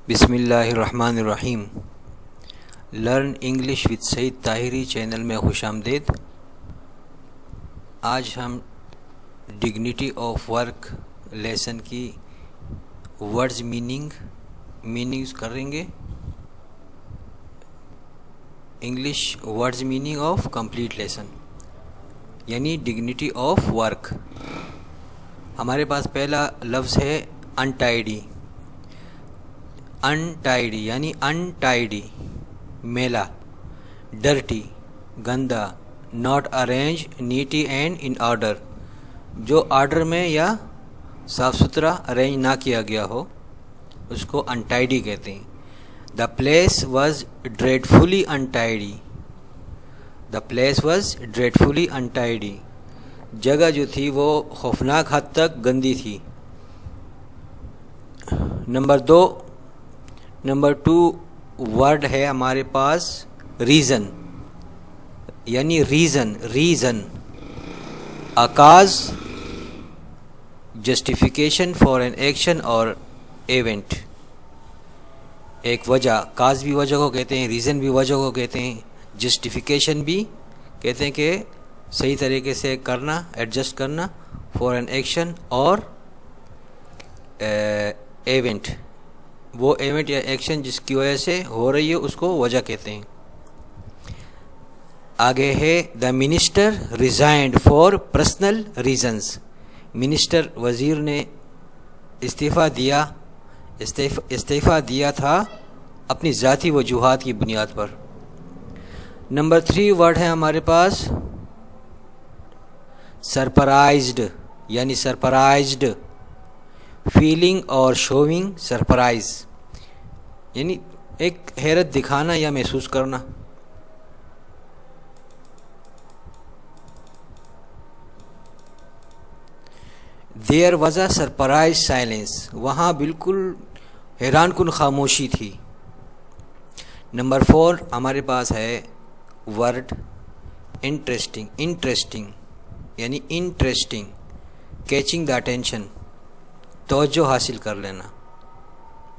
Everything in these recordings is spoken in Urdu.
بسم اللہ الرحمن الرحیم۔ Learn English with Saeed Tahiri channel میں خوش آمدید۔ آج ہم ڈگنیٹی آف ورک لیسن کی ورڈز میننگز کریں گے۔ English words meaning of complete lesson یعنی ڈگنیٹی آف ورک۔ ہمارے پاس پہلا لفظ ہے انٹائیڈی۔ انٹائیڈی یعنی انٹائیڈی میلا، ڈرٹی گندا، not arrange ninety and in order, جو آرڈر میں یا صاف ستھرا ارینج نہ کیا گیا ہو اس کو انٹائیڈی کہتے ہیں۔ The place was dreadfully untidy. The place was dreadfully untidy, جگہ جو تھی وہ خوفناک حد تک گندی تھی۔ نمبر ٹو ورڈ ہے ہمارے پاس ریزن یعنی reason or cause, justification for an action or event. ایک وجہ، کاز بھی وجہ کو کہتے ہیں، ریزن بھی وجہ کو کہتے ہیں، جسٹیفیکیشن بھی کہتے ہیں کہ صحیح طریقے سے کرنا، ایڈجسٹ کرنا، for an action or event, وہ ایونٹ یا ایکشن جس کی وجہ سے ہو رہی ہے اس کو وجہ کہتے ہیں۔ آگے ہے the minister resigned for personal reasons. Minister وزیر نے استعفیٰ دیا تھا اپنی ذاتی وجوہات کی بنیاد پر۔ نمبر 3 ورڈ ہے ہمارے پاس سرپرائزڈ یعنی سرپرائزڈ، فیلنگ اور شوئنگ سرپرائز یعنی ایک حیرت دکھانا یا محسوس کرنا۔ There was a surprise silence, وہاں بالکل حیران کن خاموشی تھی۔ نمبر 4 ہمارے پاس ہے ورڈ انٹرسٹنگ یعنی انٹرسٹنگ، کیچنگ دا اٹینشن، توجہ حاصل کر لینا۔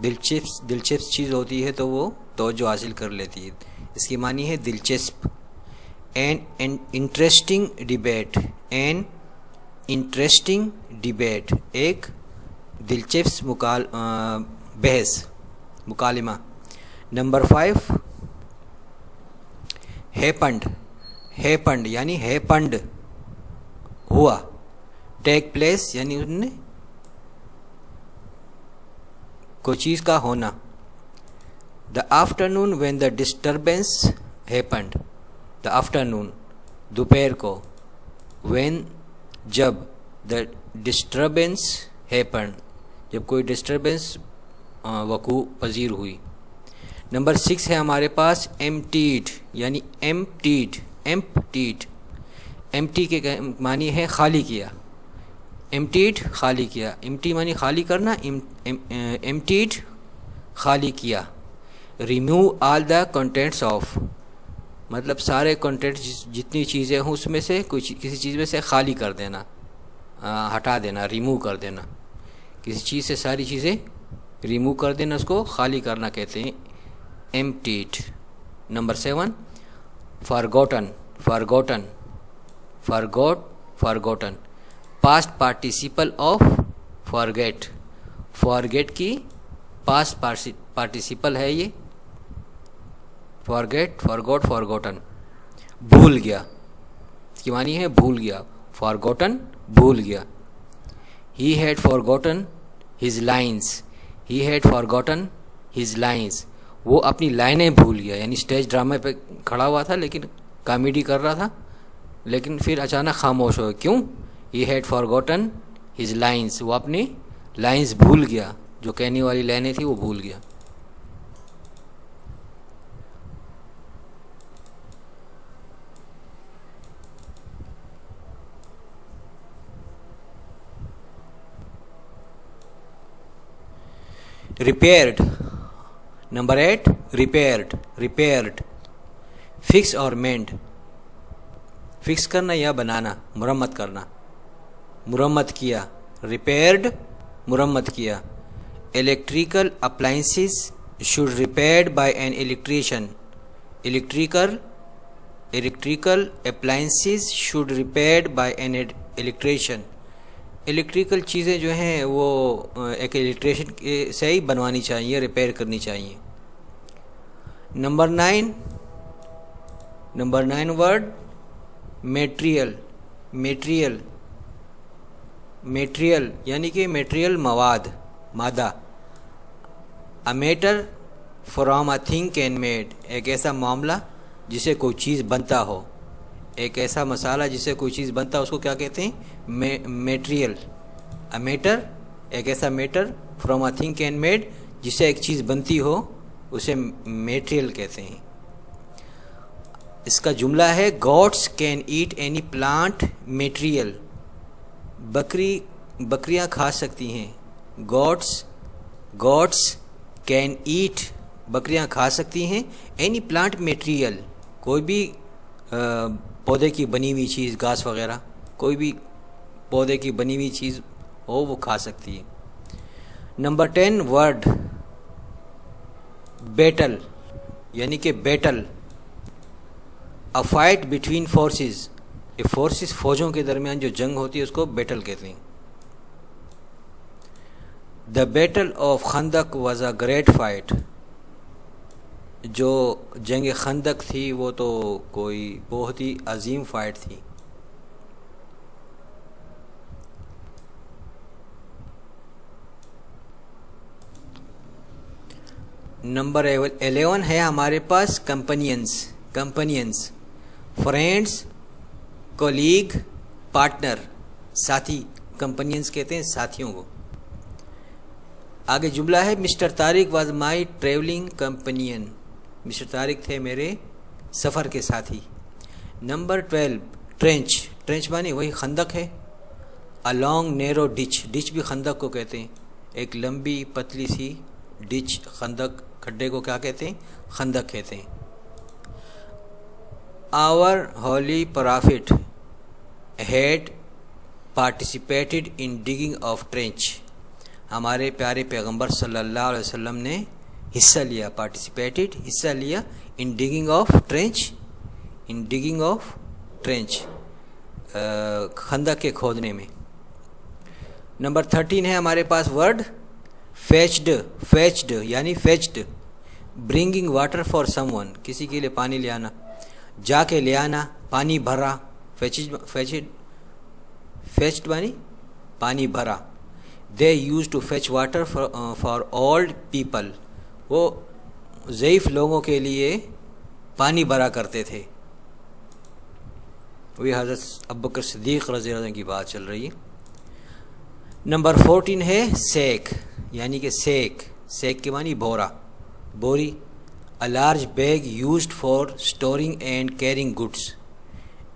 دلچسپ چیز ہوتی ہے تو وہ توجہ حاصل کر لیتی ہے، اس کی معنی ہے دلچسپ۔ این انٹرسٹنگ ڈیبیٹ، ایک دلچسپ بحث، مکالمہ۔ نمبر 5 ہیپنڈ یعنی ہیپنڈ ہوا، ٹیک پلیس یعنی ان نے کوئی چیز کا ہونا۔ The afternoon when the disturbance happened, the afternoon دوپہر کو، وین جب، دا ڈسٹربینس ہیپنڈ جب کوئی ڈسٹربینس وقوع پذیر ہوئی۔ نمبر 6 ہے ہمارے پاس ایمٹیڈ یعنی ایمٹی کے معنی ہے خالی کیا، ایمٹیڈ خالی کیا، ایمٹی معنی خالی کرنا، ایمٹیڈ خالی کیا۔ Remove all the contents of, مطلب سارے کنٹینٹس جتنی چیزیں ہوں اس میں سے کسی چیز میں سے خالی کر دینا، ہٹا دینا، ریموو کر دینا، کسی چیز سے ساری چیزیں ریموو کر دینا، اس کو خالی کرنا کہتے ہیں ایمٹیڈ۔ نمبر 7 فارگوٹن، پاسٹ پارٹیسیپل آف فارگیٹ کی پاسٹ پارٹیسیپل ہے یہ، فارگوٹن، بھول گیا، اس کی معنی ہے بھول گیا، فارگوٹن بھول گیا۔ ہی ہیڈ فارگوٹن ہز لائنز، وہ اپنی لائنیں بھول گیا، یعنی سٹیج ڈرامے پہ کھڑا ہوا تھا لیکن کامیڈی کر رہا تھا، لیکن پھر اچانک خاموش ہو گیا۔ کیوں؟ ہی ہیڈ فارگوٹن ہز لائنز، وہ اپنی لائنز بھول گیا، جو کہنے والی لائنیں تھی وہ بھول گیا۔ ریپیئرڈ، نمبر 8 ریپیئرڈ، فکس اور مینڈ، فکس کرنا یا بنانا، مرمت کرنا، مرمت کیا، ریپیئرڈ مرمت کیا۔ Electrical appliances should repaired by an electrician. Electrical appliances should repaired by an electrician. Electrical چیزیں جو ہیں وہ ایک الیکٹریشین سے ہی بنوانی چاہیے، ریپیئر کرنی چاہیے. Number 9 word material. میٹیریل یعنی کہ میٹیریل مادہ. A matter from a thing can made, ایک ایسا معاملہ جسے کوئی چیز بنتا ہو، ایک ایسا مسالہ جسے کوئی چیز بنتا ہے اس کو کیا کہتے ہیں؟ میٹیریل. اے میٹر، ایک ایسا matter from a thing can made جسے ایک چیز بنتی ہو اسے میٹیریل کہتے ہیں. اس کا جملہ ہے goats can eat any plant material. بکریاں کھا سکتی ہیں. گوٹس کین ایٹ، بکریاں کھا سکتی ہیں اینی پلانٹ میٹیریل، کوئی بھی پودے کی بنی ہوئی چیز، گھاس وغیرہ، کوئی بھی پودے کی بنی ہوئی چیز ہو وہ کھا سکتی ہے. نمبر 10 ورڈ بیٹل یعنی کہ battle. A fight between forces, فوجوں کے درمیان جو جنگ ہوتی ہے اس کو بیٹل کہتے ہیں. دا بیٹل آف خندق واز اے گریٹ فائٹ. جو جنگ خندق تھی وہ تو کوئی بہت ہی عظیم فائٹ تھی. نمبر 11 ہے ہمارے پاس کمپنینس. فرینڈس، کولیگ، پارٹنر، ساتھی. کمپنینس کہتے ہیں ساتھیوں کو. آگے جملہ ہے mister Tariq was my travelling companion. Mister Tariq تھے میرے سفر کے ساتھی. نمبر 12 ٹرینچ مانی وہی خندق ہے. اے لانگ نیرو ڈچ بھی خندق کو کہتے ہیں. ایک لمبی پتلی سی ڈچ، خندق کھڈے کو کیا کہتے ہیں؟ خندق کہتے ہیں. Our holy prophet had participated in digging of trench. ہمارے پیارے پیغمبر صلی اللہ علیہ وسلم نے حصہ لیا ان ڈگنگ آف ٹرینچ، خندق کے کھودنے میں. نمبر 13 ہے ہمارے پاس ورڈ فیچڈ یعنی fetched. Bringing water for some one, کسی کے لیے پانی لے آنا، جا کے لے آنا. پانی بھرا، فیچڈ مانی پانی بھرا. They use to fetch water for old people, وہ ضعیف لوگوں کے لیے پانی بھرا کرتے تھے. وہی حضرت ابوبکر صدیق رضی اللہ عنہ کی بات چل رہی ہے. نمبر 14 ہے سیک یعنی کہ سیک کے معنی بوری. A large bag used for storing and carrying goods.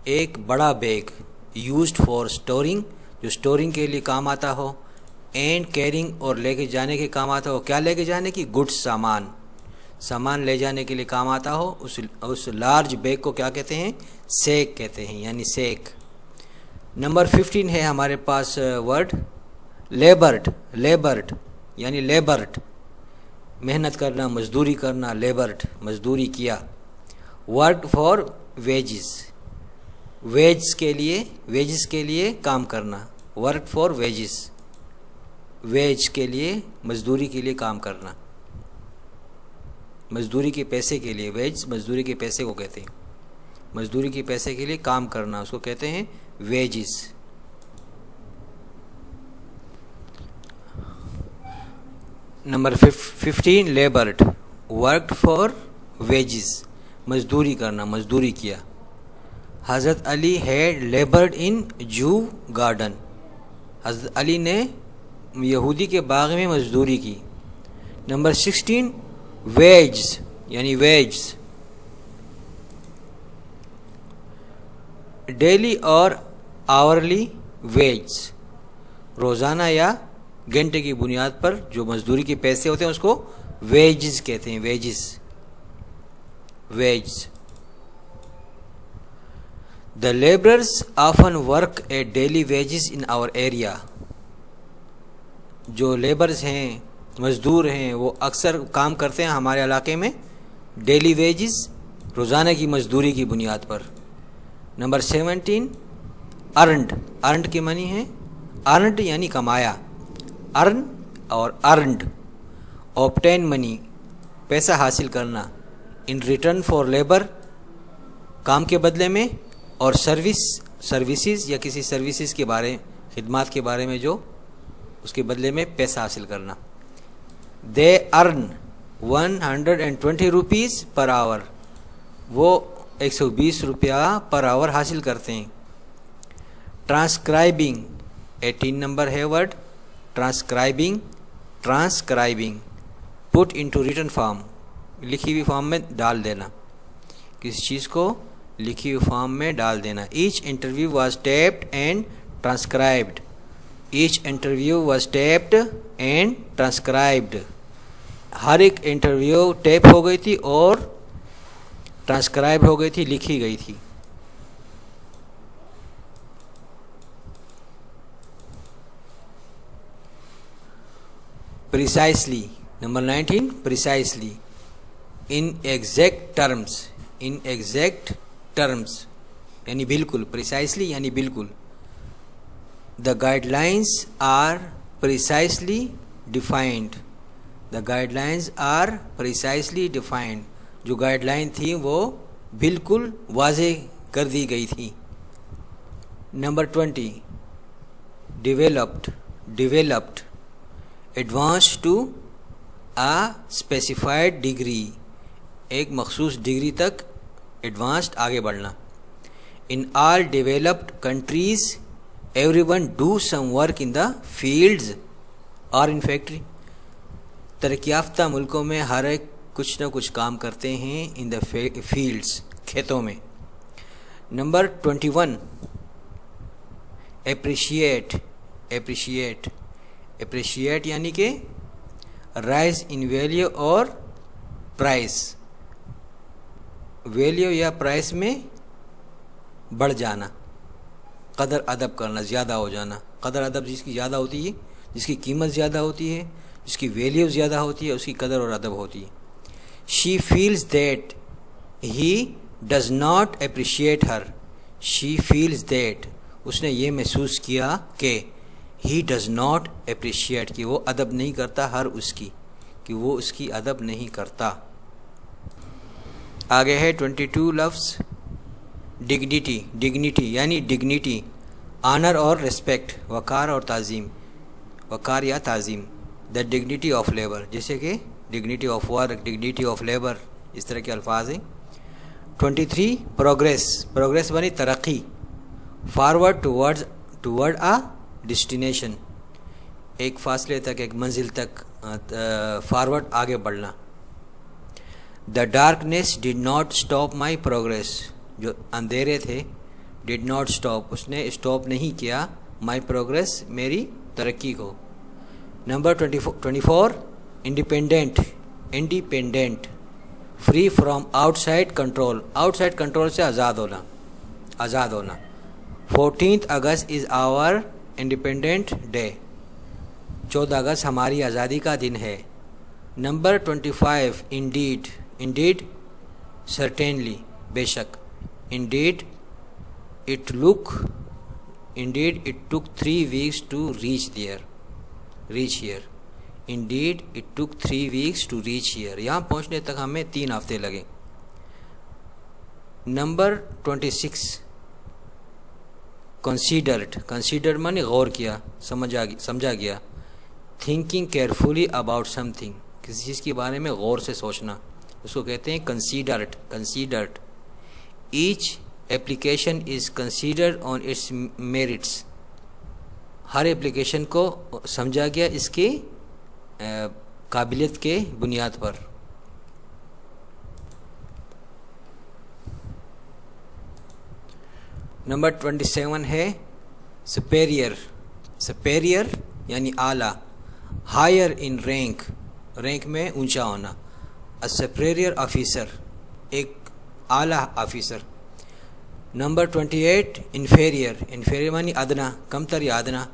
ایک بڑا بیگ یوزڈ فار اسٹورنگ، جو اسٹورنگ کے لیے کام آتا ہو، اینڈ کیرنگ اور لے کے جانے کے کام آتا ہو. کیا لے کے جانے کی؟ گڈس، سامان لے جانے کے لیے کام آتا ہو. اس لارج بیگ کو کیا کہتے ہیں؟ سیک کہتے ہیں یعنی سیک. نمبر 15 ہے ہمارے پاس ورڈ لیبرڈ یعنی لیبرڈ. محنت کرنا، مزدوری کرنا. لیبرڈ مزدوری کیا. ورک فار ویجز کے لیے کام کرنا. ورک فار ویج کے لیے، مزدوری کے لیے کام کرنا. مزدوری کے پیسے کے لیے. ویج مزدوری کے پیسے کو کہتے ہیں. مزدوری کے پیسے کے لیے کام کرنا اس کو کہتے ہیں wages. Number 15 laboured, worked for wages, مزدوری کرنا، مزدوری کیا. حضرت علی ہیڈ لیبرڈ ان جو گارڈن. حضرت علی نے یہودی کے باغ میں مزدوری کی. نمبر 16 ویجز یعنی ویجز. ڈیلی اور آورلی ویجز، روزانہ یا گھنٹے کی بنیاد پر جو مزدوری کے پیسے ہوتے ہیں اس کو ویجز کہتے ہیں. Wages. The labourers often work at daily wages in our area. جو لیبرز ہیں مزدور ہیں وہ اکثر کام کرتے ہیں ہمارے علاقے میں ڈیلی ویجز، روزانہ کی مزدوری کی بنیاد پر۔ نمبر 17 ارنڈ، ارنڈ کے معنی ہے ارنڈ یعنی کمایا، ارن اور ارنڈ، اوبٹین منی پیسہ حاصل کرنا، ان ریٹرن فار لیبر کام کے بدلے میں، اور سروسز یا کسی سروسز کے بارے خدمات کے بارے میں جو اس کے بدلے میں پیسہ حاصل کرنا۔ دے ارن 120 روپیز پر آور، وہ 120 روپیہ پر آور حاصل کرتے ہیں۔ ٹرانسکرائبنگ 18 نمبر ہے word transcribing, transcribing put into written form, لکھی ہوئی فارم میں ڈال دینا، کسی چیز کو لکھی ہوئی فارم میں ڈال دینا۔ Each interview was taped and transcribed, each interview was taped and transcribed, ہر ایک انٹرویو ٹیپ ہو گئی تھی اور ٹرانسکرائب ہو گئی تھی، لکھی گئی تھی۔ Precisely number 19 precisely in exact terms, in exact terms یعنی بالکل، پریسائسلی یعنی بالکل۔ The guidelines are precisely defined, the guidelines are precisely defined, جو گائیڈ لائن تھیں وہ بالکل واضح کر دی گئی تھی۔ Number 20 developed, developed advanced to a specified degree, ایک مخصوص ڈگری تک ایڈوانسڈ آگے بڑھنا۔ In all developed countries everyone do some work in the fields اور ان فیکٹری، ترقی یافتہ ملکوں میں ہر ایک کچھ نہ کچھ کام کرتے ہیں ان دا فیلڈز، کھیتوں میں۔ نمبر 21 اپریشیٹ، اپریشیٹ، اپریشیٹ یعنی کہ رائز ان ویلیو اور پرائس، ویلیو یا پرائس میں بڑھ جانا، قدر ادب کرنا، زیادہ ہو جانا، قدر ادب جس کی زیادہ ہوتی ہے، جس کی قیمت زیادہ ہوتی ہے، جس کی ویلیو زیادہ ہوتی ہے، اس کی قدر اور ادب ہوتی ہے۔ She feels that he does not appreciate her, she feels that اس نے یہ محسوس کیا کہ ہی ڈز ناٹ اپریشیٹ کہ وہ ادب نہیں کرتا ہر اس کی، کہ وہ اس کی ادب نہیں کرتا۔ آگے ہے 22 لفظ ڈگنیٹی، ڈگنیٹی یعنی ڈگنیٹی، آنر اور ریسپیکٹ، وقار اور تعظیم، وقار یا تعظیم۔ دا ڈگنیٹی آف لیبر، جیسے کہ dignity of work, dignity of labour, اس طرح کے الفاظ ہیں۔ 23 پروگریس، پروگریس بنی ترقی، فارورڈ ٹورڈ آ ڈیسٹینیشن، ایک فاصلے تک، ایک منزل تک فارورڈ آگے بڑھنا۔ The darkness did not stop my progress, جو اندھیرے تھے ڈڈ ناٹ اسٹاپ اس نے اسٹاپ نہیں کیا مائی پروگریس میری ترقی کو۔ Number 24 independent, independent free from out side control, out side control سے آزاد ہونا، آزاد ہونا۔ 14 اگست از آور انڈیپینڈنٹ ڈے، 14 اگست ہماری آزادی کا دن ہے۔ نمبر 25 انڈیڈ، انڈیڈ سرٹینلی بے شک، indeed it took 3 weeks to reach here, indeed it took 3 weeks to reach here, یہاں پہنچنے تک ہمیں 3 ہفتے لگے۔ نمبر 26 کنسیڈرڈ، کنسیڈرڈ معنی غور کیا، سمجھا گیا۔ Thinking carefully about some thing, کسی چیز کے بارے میں غور سے سوچنا، اس کو کہتے ہیں considered, considered. Each application is considered on its merits, ہر ایپلیکیشن کو سمجھا گیا اس کی قابلیت کے بنیاد پر۔ نمبر 27 ہے سپیریئر، سپیریئر یعنی اعلیٰ، ہائر ان رینک، رینک میں اونچا ہونا۔ سپیریئر آفیسر، ایک اعلیٰ آفیسر۔ نمبر 28 انفیریئر، انفیریئر معنی ادنا، کم تر یا ادنا۔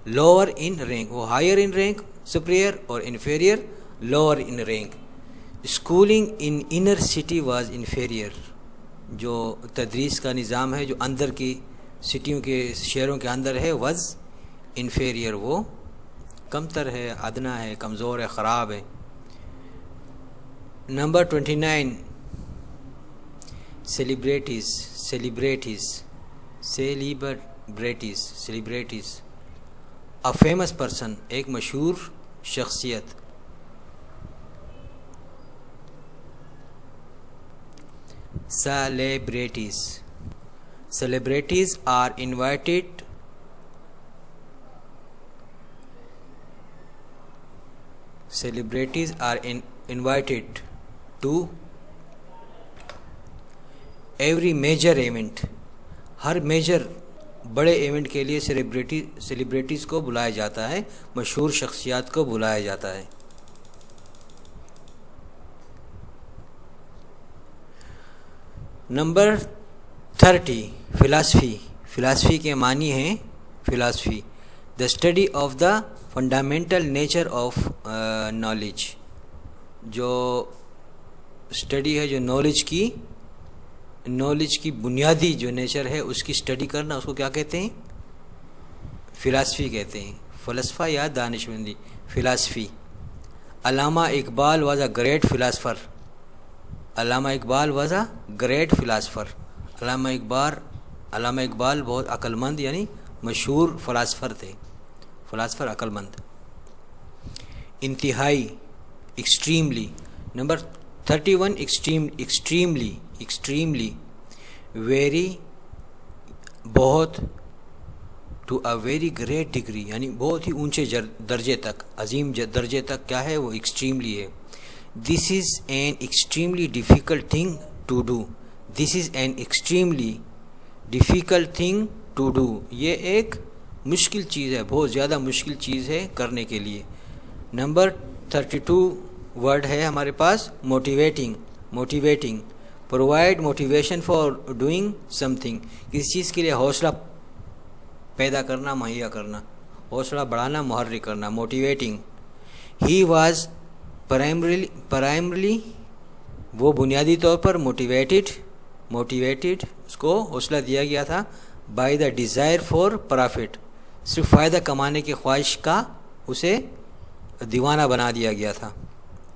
لوور ان رینک، وہ higher in rank superior or inferior, lower in rank. Schooling in inner city was inferior. جو تدریس کا نظام ہے جو اندر کی سٹیوں کے شہروں کے اندر ہے was inferior، وہ کمتر ہے، ادنا ہے، کمزور ہے، خراب ہے۔ Number 29 celebrities a famous person، ایک مشہور شخصیت۔ celebrities are invited to every major event، ہر میجر بڑے ایونٹ کے لیے سیلیبریٹیز کو بلایا جاتا ہے، مشہور شخصیات کو بلایا جاتا ہے۔ نمبر 30 فلاسفی کے معنی ہیں philosophy, the study of the fundamental nature of knowledge, جو اسٹڈی ہے جو نالج کی بنیادی جو نیچر ہے اس کی اسٹڈی کرنا، اس کو کیا کہتے ہیں؟ فلاسفی کہتے ہیں۔ فلسفہ یا دانشمندی، philosophy. Allama Iqbal was a great philosopher, Allama Iqbal was a great philosopher. Allama Iqbal بہت عقل مند یعنی مشہور فلاسفر تھے، فلاسفر عقل مند۔ انتہائی، ایکسٹریملی۔ نمبر 31 ایکسٹریملی ویری، بہت، to a very great degree یعنی بہت ہی اونچے درجے تک، عظیم درجے تک کیا ہے وہ ایکسٹریملی ہے۔ This is an extremely difficult thing to do. This is an extremely difficult thing to do. یہ ایک مشکل چیز ہے، بہت زیادہ مشکل چیز ہے کرنے کے لیے۔ نمبر 32 ورڈ ہے ہمارے پاس motivating, provide motivation for doing something، کسی چیز کے لیے حوصلہ پیدا کرنا، مہیا کرنا، حوصلہ بڑھانا، محرک کرنا، موٹیویٹنگ۔ He was primarily وہ بنیادی طور پر موٹیویٹڈ اس کو حوصلہ دیا گیا تھا by the desire for profit, صرف فائدہ کمانے کی خواہش کا اسے دیوانہ بنا دیا گیا تھا۔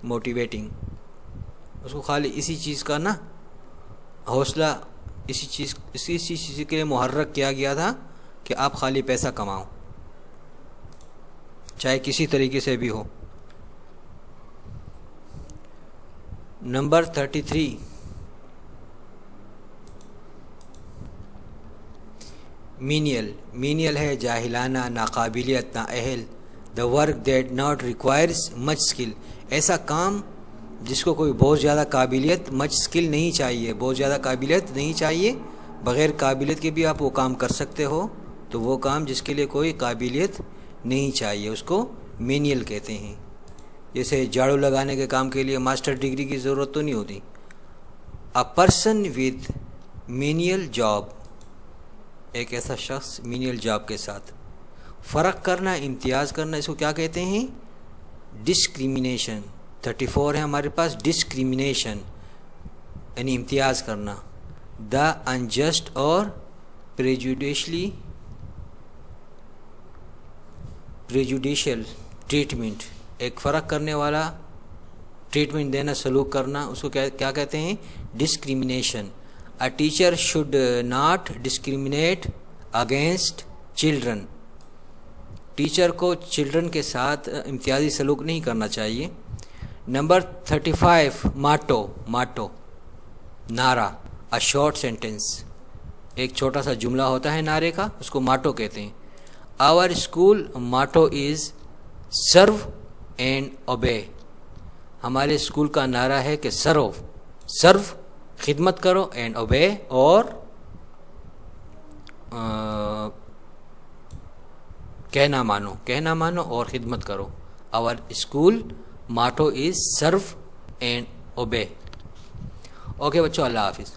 موٹیویٹنگ، اس کو خالی اسی چیز کا نا حوصلہ، اسی چیز کے لیے محرک کیا گیا تھا کہ آپ خالی پیسہ کماؤ، چاہے کسی طریقے سے بھی ہو۔ نمبر 33 مینیل ہے جاہلانہ، ناقابلیت، نااہل۔ The work that not requires much skill, ایسا کام جس کو کوئی بہت زیادہ قابلیت، مچ اسکل نہیں چاہیے، بہت زیادہ قابلیت نہیں چاہیے، بغیر قابلیت کے بھی آپ وہ کام کر سکتے ہو، تو وہ کام جس کے لیے کوئی قابلیت نہیں چاہیے اس کو مینیل کہتے ہیں۔ جیسے جھاڑو لگانے کے کام کے لیے ماسٹر ڈگری کی ضرورت تو نہیں ہوتی۔ اے پرسن ود مینیل جاب، ایک ایسا شخص مینیل جاب کے ساتھ۔ فرق کرنا، امتیاز کرنا، اس کو کیا کہتے ہیں؟ ڈسکریمنیشن۔ 34 ہے ہمارے پاس ڈسکریمنیشن یعنی امتیاز کرنا۔ دا انجسٹ اور پریجوڈیشل ٹریٹمنٹ، ایک فرق کرنے والا ٹریٹمنٹ دینا، سلوک کرنا، اس کو کیا کہتے ہیں؟ Discrimination. A teacher should not discriminate against children, teacher کو چلڈرن کے ساتھ امتیازی سلوک نہیں کرنا چاہیے۔ نمبر 35 ماٹو نعرہ، اے شارٹ سینٹینس، ایک چھوٹا سا جملہ ہوتا ہے نعرے کا، اس کو ماٹو کہتے ہیں۔ Our school motto is serve and obey, ہمارے اسکول کا نعرہ ہے کہ سرو خدمت کرو، اینڈ اوبے اور کہنا مانو اور خدمت کرو۔ Our school motto is serve and obey. Okay بچوں، اللہ حافظ۔